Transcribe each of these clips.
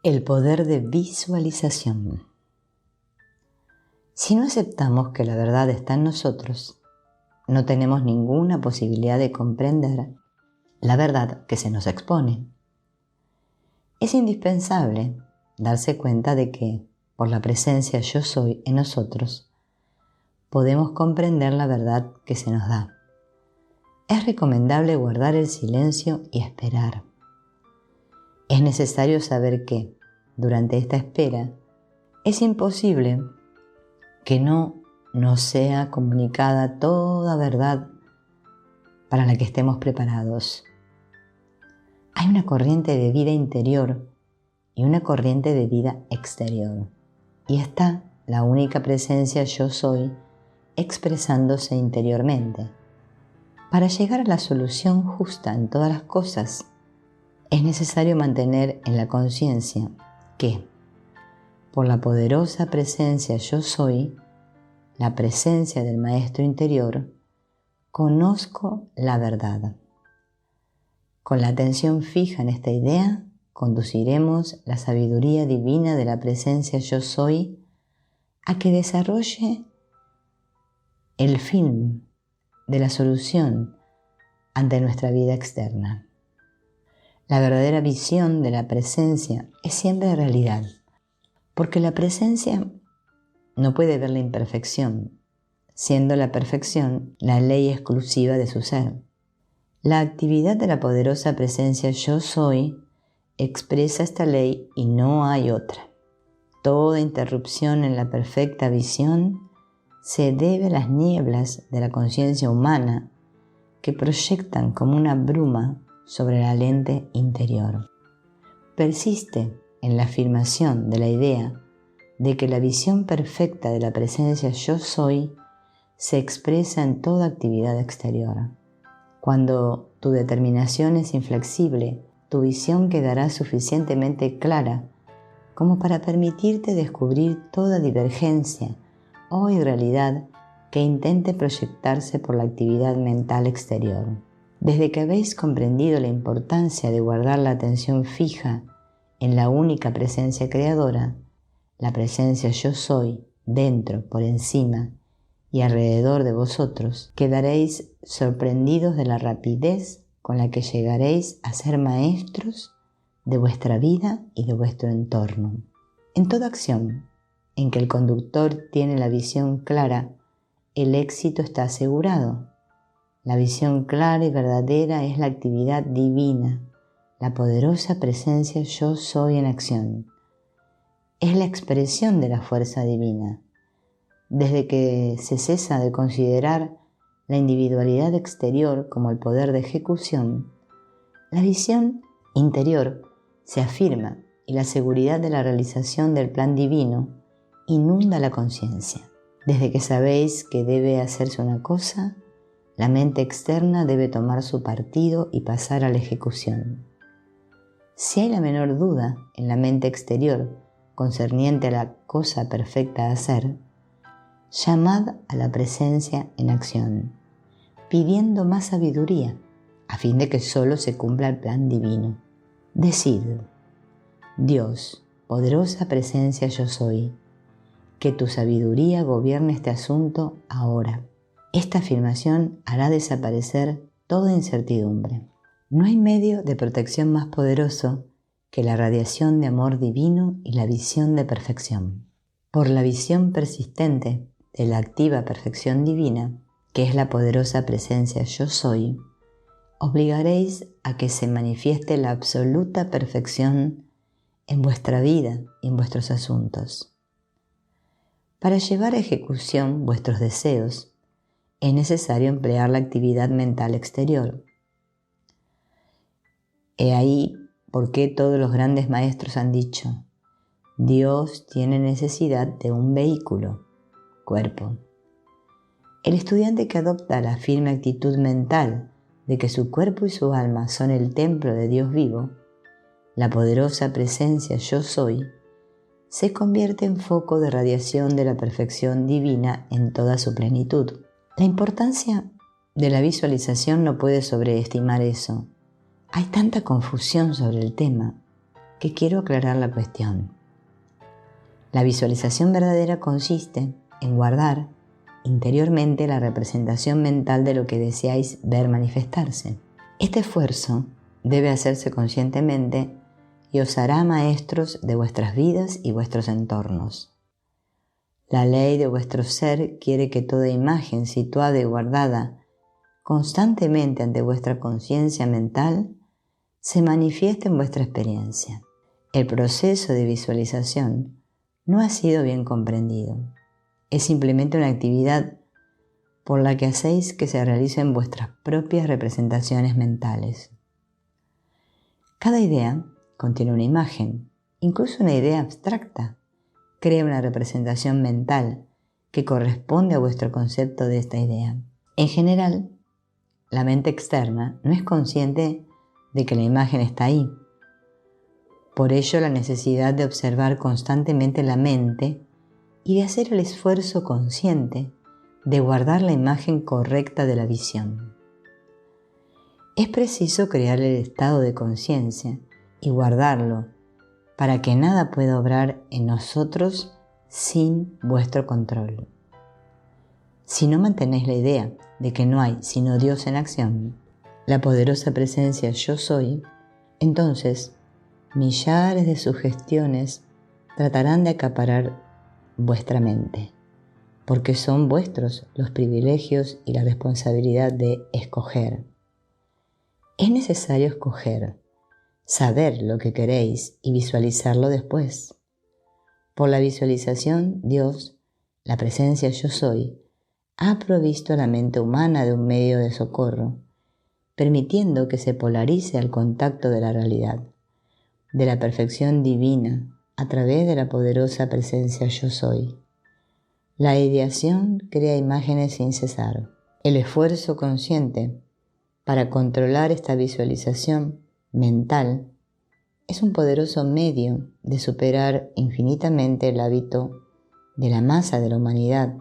El poder de visualización. Si no aceptamos que la verdad está en nosotros, no tenemos ninguna posibilidad de comprender la verdad que se nos expone. Es indispensable darse cuenta de que, por la presencia yo soy en nosotros, podemos comprender la verdad que se nos da. Es recomendable guardar el silencio y esperar. Es necesario saber que, durante esta espera, es imposible que no nos sea comunicada toda verdad para la que estemos preparados. Hay una corriente de vida interior y una corriente de vida exterior. Y está la única presencia yo soy expresándose interiormente. Para llegar a la solución justa en todas las cosas, es necesario mantener en la conciencia que, por la poderosa presencia yo soy, la presencia del Maestro interior, conozco la verdad. Con la atención fija en esta idea, conduciremos la sabiduría divina de la presencia yo soy a que desarrolle el fin de la solución ante nuestra vida externa. La verdadera visión de la presencia es siempre realidad, porque la presencia no puede ver la imperfección, siendo la perfección la ley exclusiva de su ser. La actividad de la poderosa presencia yo soy expresa esta ley y no hay otra. Toda interrupción en la perfecta visión se debe a las nieblas de la conciencia humana que proyectan como una bruma sobre la lente interior. Persiste en la afirmación de la idea de que la visión perfecta de la presencia yo soy se expresa en toda actividad exterior. Cuando tu determinación es inflexible, tu visión quedará suficientemente clara como para permitirte descubrir toda divergencia o irrealidad que intente proyectarse por la actividad mental exterior. Desde que habéis comprendido la importancia de guardar la atención fija en la única presencia creadora, la presencia yo soy, dentro, por encima y alrededor de vosotros, quedaréis sorprendidos de la rapidez con la que llegaréis a ser maestros de vuestra vida y de vuestro entorno. En toda acción en que el conductor tiene la visión clara, el éxito está asegurado. La visión clara y verdadera es la actividad divina, la poderosa presencia yo soy en acción. Es la expresión de la fuerza divina. Desde que se cesa de considerar la individualidad exterior como el poder de ejecución, la visión interior se afirma y la seguridad de la realización del plan divino inunda la conciencia. Desde que sabéis que debe hacerse una cosa, la mente externa debe tomar su partido y pasar a la ejecución. Si hay la menor duda en la mente exterior concerniente a la cosa perfecta a hacer, llamad a la presencia en acción, pidiendo más sabiduría, a fin de que solo se cumpla el plan divino. Decid: Dios, poderosa presencia yo soy, que tu sabiduría gobierne este asunto ahora. Esta afirmación hará desaparecer toda incertidumbre. No hay medio de protección más poderoso que la radiación de amor divino y la visión de perfección. Por la visión persistente de la activa perfección divina, que es la poderosa presencia yo soy, obligaréis a que se manifieste la absoluta perfección en vuestra vida y en vuestros asuntos. Para llevar a ejecución vuestros deseos, es necesario emplear la actividad mental exterior. He ahí por qué todos los grandes maestros han dicho: Dios tiene necesidad de un vehículo, cuerpo. El estudiante que adopta la firme actitud mental de que su cuerpo y su alma son el templo de Dios vivo, la poderosa presencia yo soy, se convierte en foco de radiación de la perfección divina en toda su plenitud. La importancia de la visualización no puede sobreestimar eso. Hay tanta confusión sobre el tema. que quiero aclarar la cuestión. La visualización verdadera consiste en guardar interiormente la representación mental de lo que deseáis ver manifestarse. Este esfuerzo debe hacerse conscientemente y os hará maestros de vuestras vidas y vuestros entornos. La ley de vuestro ser quiere que toda imagen situada y guardada constantemente ante vuestra conciencia mental se manifieste en vuestra experiencia. El proceso de visualización no ha sido bien comprendido. Es simplemente una actividad por la que hacéis que se realicen vuestras propias representaciones mentales. Cada idea contiene una imagen, incluso una idea abstracta. Crea una representación mental que corresponde a vuestro concepto de esta idea. En general, la mente externa no es consciente de que la imagen está ahí. Por ello, la necesidad de observar constantemente la mente y de hacer el esfuerzo consciente de guardar la imagen correcta de la visión. Es preciso crear el estado de conciencia y guardarlo para que nada pueda obrar en nosotros sin vuestro control. Si no mantenéis la idea de que no hay sino Dios en acción, la poderosa presencia Yo Soy, entonces millares de sugestiones tratarán de acaparar vuestra mente, porque son vuestros los privilegios y la responsabilidad de escoger. Es necesario escoger, saber lo que queréis y visualizarlo después. Por la visualización, Dios, la presencia Yo Soy, ha provisto a la mente humana de un medio de socorro, permitiendo que se polarice al contacto de la realidad, de la perfección divina, a través de la poderosa presencia Yo Soy. La ideación crea imágenes sin cesar. El esfuerzo consciente para controlar esta visualización mental es un poderoso medio de superar infinitamente el hábito de la masa de la humanidad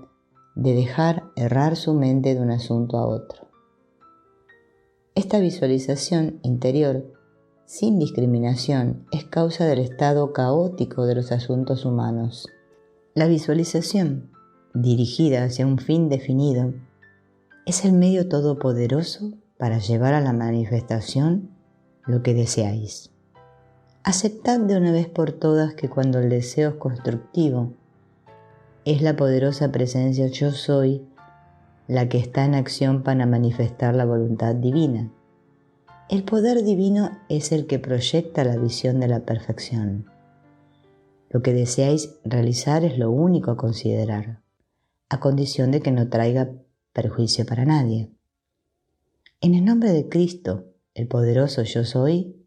de dejar errar su mente de un asunto a otro. Esta visualización interior, sin discriminación, es causa del estado caótico de los asuntos humanos. La visualización, dirigida hacia un fin definido, es el medio todopoderoso para llevar a la manifestación lo que deseáis. Aceptad de una vez por todas que cuando el deseo es constructivo, es la poderosa presencia Yo Soy la que está en acción para manifestar la voluntad divina. El poder divino es el que proyecta la visión de la perfección. Lo que deseáis realizar es lo único a considerar, a condición de que no traiga perjuicio para nadie. En el nombre de Cristo, el poderoso Yo Soy,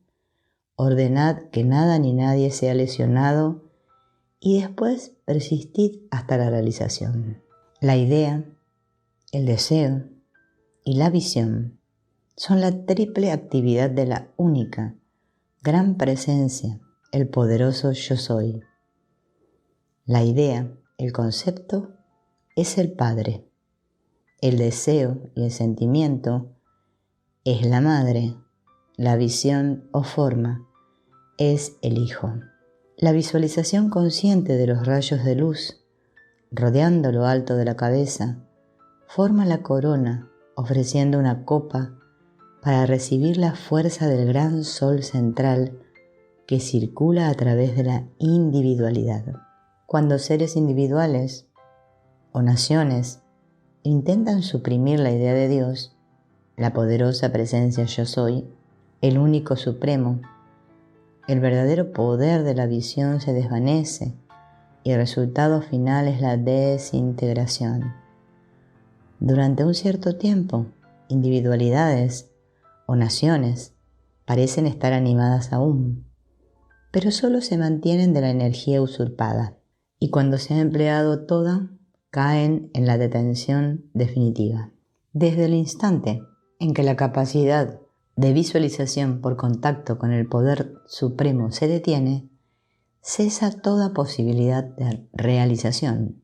ordenad que nada ni nadie sea lesionado y después persistid hasta la realización. La idea, el deseo y la visión son la triple actividad de la única, gran presencia, el poderoso Yo Soy. La idea, el concepto, es el Padre. El deseo y el sentimiento es la Madre. La visión o forma es el Hijo. La visualización consciente de los rayos de luz, rodeando lo alto de la cabeza, forma la corona, ofreciendo una copa para recibir la fuerza del gran sol central que circula a través de la individualidad. Cuando seres individuales o naciones intentan suprimir la idea de Dios, la poderosa presencia Yo Soy, el único supremo, el verdadero poder de la visión se desvanece y el resultado final es la desintegración. Durante un cierto tiempo, individualidades o naciones parecen estar animadas aún, pero solo se mantienen de la energía usurpada, y cuando se ha empleado toda, caen en la detención definitiva. Desde el instante en que la capacidad de visualización por contacto con el poder supremo se detiene, cesa toda posibilidad de realización.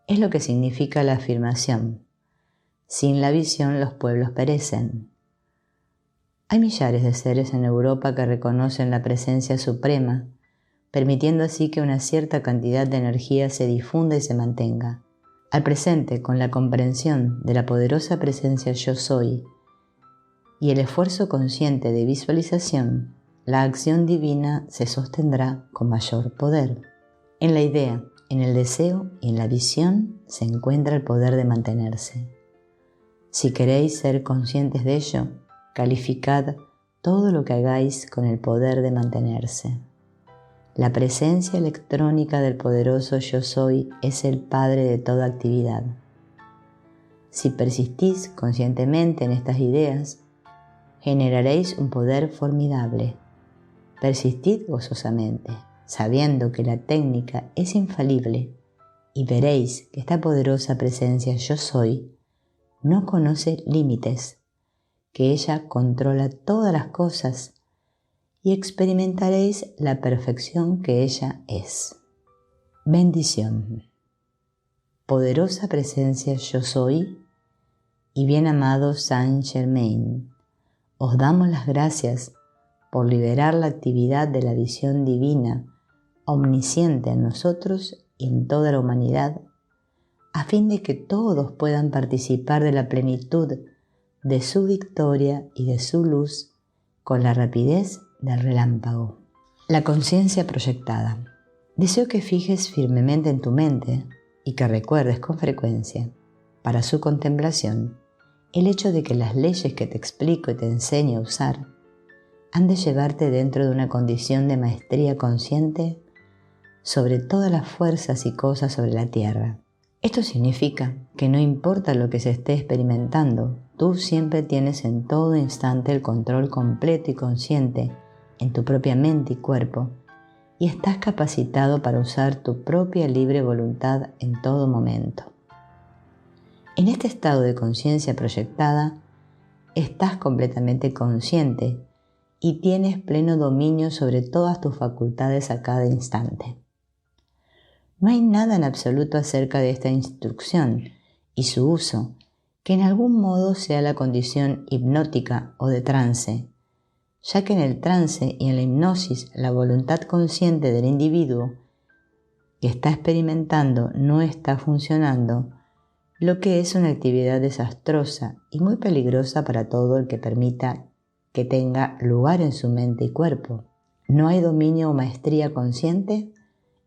Es lo que significa la afirmación: sin la visión los pueblos perecen. Hay millares de seres en Europa que reconocen la presencia suprema, permitiendo así que una cierta cantidad de energía se difunda y se mantenga. Al presente, con la comprensión de la poderosa presencia Yo Soy y el esfuerzo consciente de visualización, la acción divina se sostendrá con mayor poder. En la idea, en el deseo y en la visión se encuentra el poder de mantenerse. Si queréis ser conscientes de ello, calificad todo lo que hagáis con el poder de mantenerse. La presencia electrónica del poderoso Yo Soy es el padre de toda actividad. Si persistís conscientemente en estas ideas, generaréis un poder formidable. Persistid gozosamente, sabiendo que la técnica es infalible, y veréis que esta poderosa presencia Yo Soy no conoce límites, que ella controla todas las cosas y experimentaréis la perfección que ella es. Bendición. Poderosa presencia Yo Soy y bien amado Saint Germain, os damos las gracias por liberar la actividad de la visión divina omnisciente en nosotros y en toda la humanidad, a fin de que todos puedan participar de la plenitud de su victoria y de su luz con la rapidez del relámpago. La conciencia proyectada. Deseo que fijes firmemente en tu mente y que recuerdes con frecuencia, para su contemplación, el hecho de que las leyes que te explico y te enseño a usar han de llevarte dentro de una condición de maestría consciente sobre todas las fuerzas y cosas sobre la tierra. Esto significa que no importa lo que se esté experimentando, tú siempre tienes en todo instante el control completo y consciente en tu propia mente y cuerpo, y estás capacitado para usar tu propia libre voluntad en todo momento. En este estado de conciencia proyectada, estás completamente consciente y tienes pleno dominio sobre todas tus facultades a cada instante. No hay nada en absoluto acerca de esta instrucción y su uso que en algún modo sea la condición hipnótica o de trance, ya que en el trance y en la hipnosis la voluntad consciente del individuo que está experimentando no está funcionando, lo que es una actividad desastrosa y muy peligrosa para todo el que permita que tenga lugar en su mente y cuerpo. No hay dominio o maestría consciente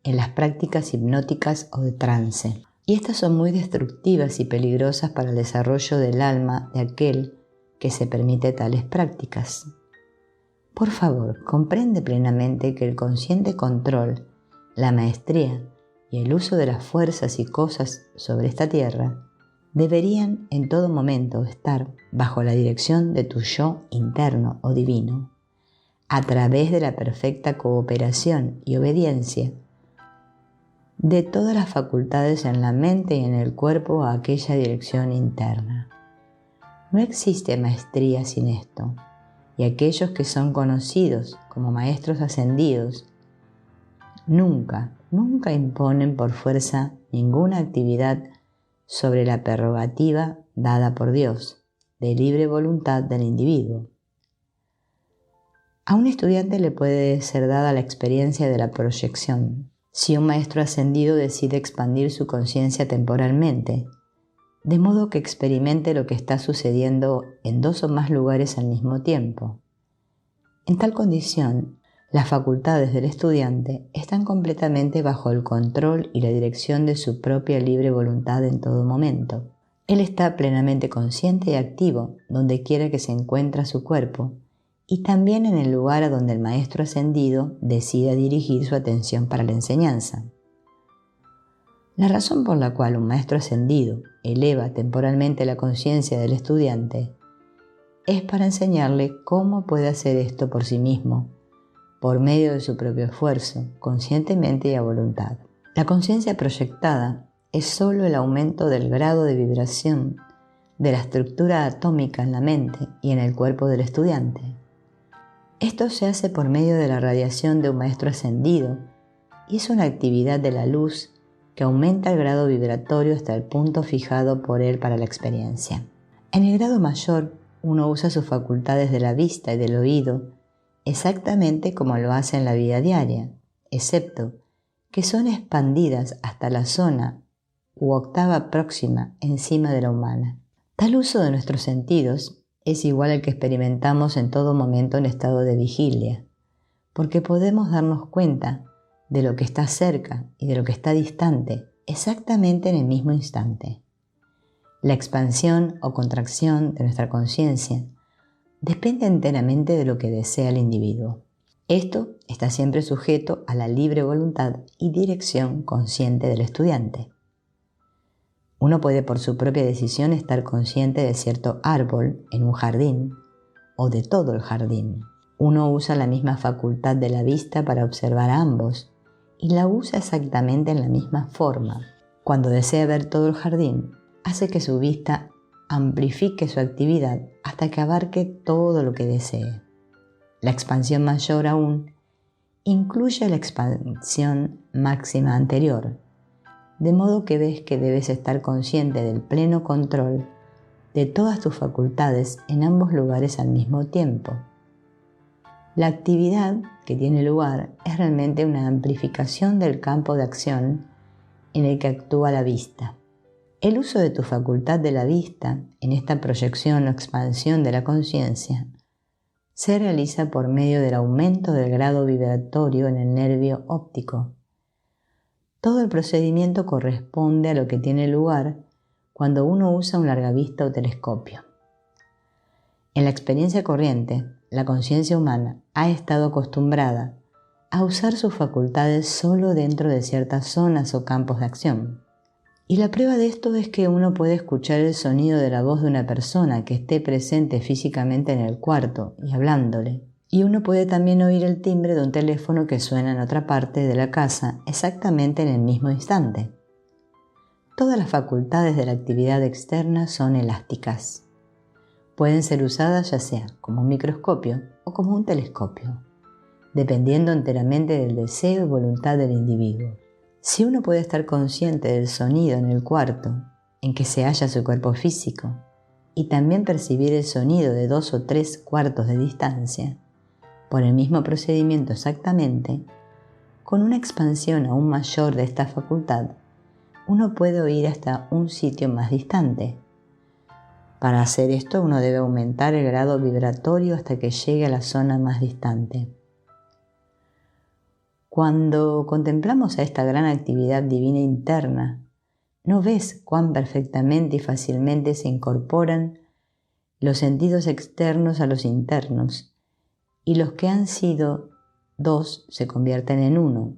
en las prácticas hipnóticas o de trance, y estas son muy destructivas y peligrosas para el desarrollo del alma de aquel que se permite tales prácticas. Por favor, comprende plenamente que el consciente control, la maestría y el uso de las fuerzas y cosas sobre esta tierra deberían en todo momento estar bajo la dirección de tu yo interno o divino, a través de la perfecta cooperación y obediencia de todas las facultades en la mente y en el cuerpo a aquella dirección interna. No existe maestría sin esto, y aquellos que son conocidos como maestros ascendidos nunca imponen por fuerza ninguna actividad sobre la prerrogativa dada por Dios, de libre voluntad del individuo. A un estudiante le puede ser dada la experiencia de la proyección, si un maestro ascendido decide expandir su conciencia temporalmente, de modo que experimente lo que está sucediendo en 2 o más lugares al mismo tiempo. En tal condición, las facultades del estudiante están completamente bajo el control y la dirección de su propia libre voluntad en todo momento. Él está plenamente consciente y activo donde quiera que se encuentre su cuerpo, y también en el lugar a donde el maestro ascendido decida dirigir su atención para la enseñanza. La razón por la cual un maestro ascendido eleva temporalmente la conciencia del estudiante es para enseñarle cómo puede hacer esto por sí mismo, por medio de su propio esfuerzo, conscientemente y a voluntad. La conciencia proyectada es solo el aumento del grado de vibración de la estructura atómica en la mente y en el cuerpo del estudiante. Esto se hace por medio de la radiación de un maestro ascendido y es una actividad de la luz que aumenta el grado vibratorio hasta el punto fijado por él para la experiencia. En el grado mayor, uno usa sus facultades de la vista y del oído exactamente como lo hace en la vida diaria, excepto que son expandidas hasta la zona u octava próxima encima de la humana. Tal uso de nuestros sentidos es igual al que experimentamos en todo momento en estado de vigilia, porque podemos darnos cuenta de lo que está cerca y de lo que está distante exactamente en el mismo instante. La expansión o contracción de nuestra conciencia depende enteramente de lo que desea el individuo. Esto está siempre sujeto a la libre voluntad y dirección consciente del estudiante. Uno puede por su propia decisión estar consciente de cierto árbol en un jardín o de todo el jardín. Uno usa la misma facultad de la vista para observar a ambos y la usa exactamente en la misma forma. Cuando desea ver todo el jardín, hace que su vista amplifique su actividad hasta que abarque todo lo que desee. La expansión mayor aún incluye la expansión máxima anterior, de modo que ves que debes estar consciente del pleno control de todas tus facultades en ambos lugares al mismo tiempo. La actividad que tiene lugar es realmente una amplificación del campo de acción en el que actúa la vista. El uso de tu facultad de la vista en esta proyección o expansión de la conciencia se realiza por medio del aumento del grado vibratorio en el nervio óptico. Todo el procedimiento corresponde a lo que tiene lugar cuando uno usa un largavista o telescopio. En la experiencia corriente, la conciencia humana ha estado acostumbrada a usar sus facultades solo dentro de ciertas zonas o campos de acción. Y la prueba de esto es que uno puede escuchar el sonido de la voz de una persona que esté presente físicamente en el cuarto y hablándole. Y uno puede también oír el timbre de un teléfono que suena en otra parte de la casa exactamente en el mismo instante. Todas las facultades de la actividad externa son elásticas. Pueden ser usadas ya sea como un microscopio o como un telescopio, dependiendo enteramente del deseo y voluntad del individuo. Si uno puede estar consciente del sonido en el cuarto en que se halla su cuerpo físico y también percibir el sonido de 2 o 3 cuartos de distancia, por el mismo procedimiento exactamente, con una expansión aún mayor de esta facultad, uno puede oír hasta un sitio más distante. Para hacer esto uno debe aumentar el grado vibratorio hasta que llegue a la zona más distante. Cuando contemplamos a esta gran actividad divina interna, ¿no ves cuán perfectamente y fácilmente se incorporan los sentidos externos a los internos y los que han sido 2 se convierten en 1?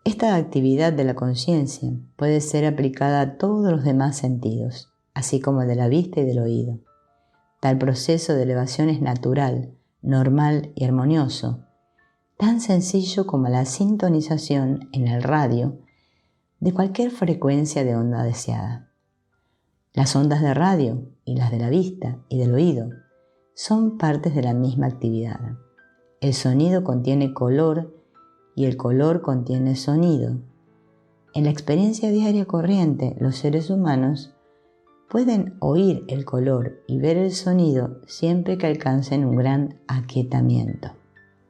Esta actividad de la conciencia puede ser aplicada a todos los demás sentidos, así como el de la vista y del oído. Tal proceso de elevación es natural, normal y armonioso, tan sencillo como la sintonización en el radio de cualquier frecuencia de onda deseada. Las ondas de radio y las de la vista y del oído son partes de la misma actividad. El sonido contiene color y el color contiene sonido. En la experiencia diaria corriente, los seres humanos pueden oír el color y ver el sonido siempre que alcancen un gran aquietamiento.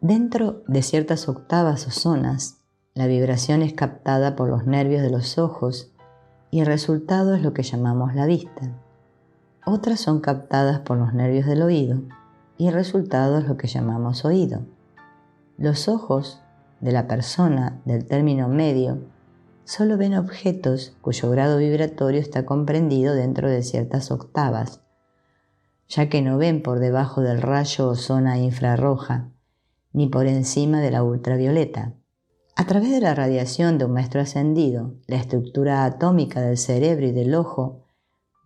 Dentro de ciertas octavas o zonas, la vibración es captada por los nervios de los ojos y el resultado es lo que llamamos la vista. Otras son captadas por los nervios del oído y el resultado es lo que llamamos oído. Los ojos de la persona del término medio solo ven objetos cuyo grado vibratorio está comprendido dentro de ciertas octavas, ya que no ven por debajo del rayo o zona infrarroja, ni por encima de la ultravioleta. A través de la radiación de un maestro ascendido, la estructura atómica del cerebro y del ojo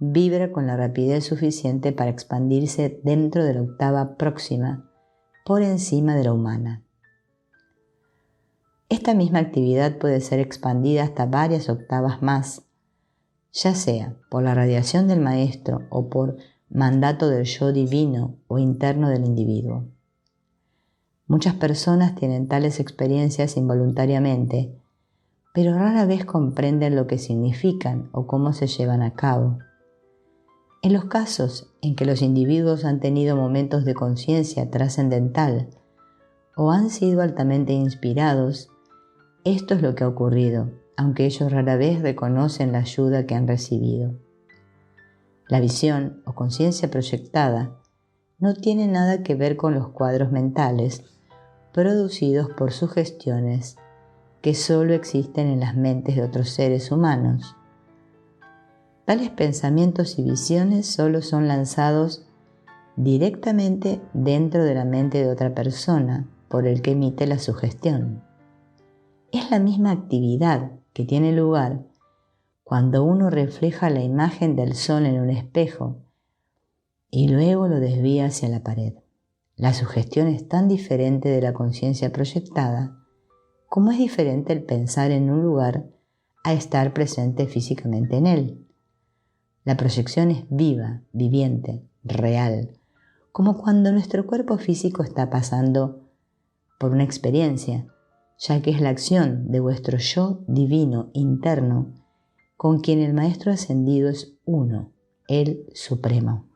vibra con la rapidez suficiente para expandirse dentro de la octava próxima, por encima de la humana. Esta misma actividad puede ser expandida hasta varias octavas más, ya sea por la radiación del maestro o por mandato del yo divino o interno del individuo. Muchas personas tienen tales experiencias involuntariamente, pero rara vez comprenden lo que significan o cómo se llevan a cabo. En los casos en que los individuos han tenido momentos de conciencia trascendental o han sido altamente inspirados, esto es lo que ha ocurrido, aunque ellos rara vez reconocen la ayuda que han recibido. La visión o conciencia proyectada no tiene nada que ver con los cuadros mentales producidos por sugestiones que solo existen en las mentes de otros seres humanos. Tales pensamientos y visiones solo son lanzados directamente dentro de la mente de otra persona por el que emite la sugestión. Es la misma actividad que tiene lugar cuando uno refleja la imagen del sol en un espejo y luego lo desvía hacia la pared. La sugestión es tan diferente de la conciencia proyectada como es diferente el pensar en un lugar a estar presente físicamente en él. La proyección es viva, viviente, real, como cuando nuestro cuerpo físico está pasando por una experiencia, ya que es la acción de vuestro yo divino interno con quien el Maestro Ascendido es uno, el Supremo.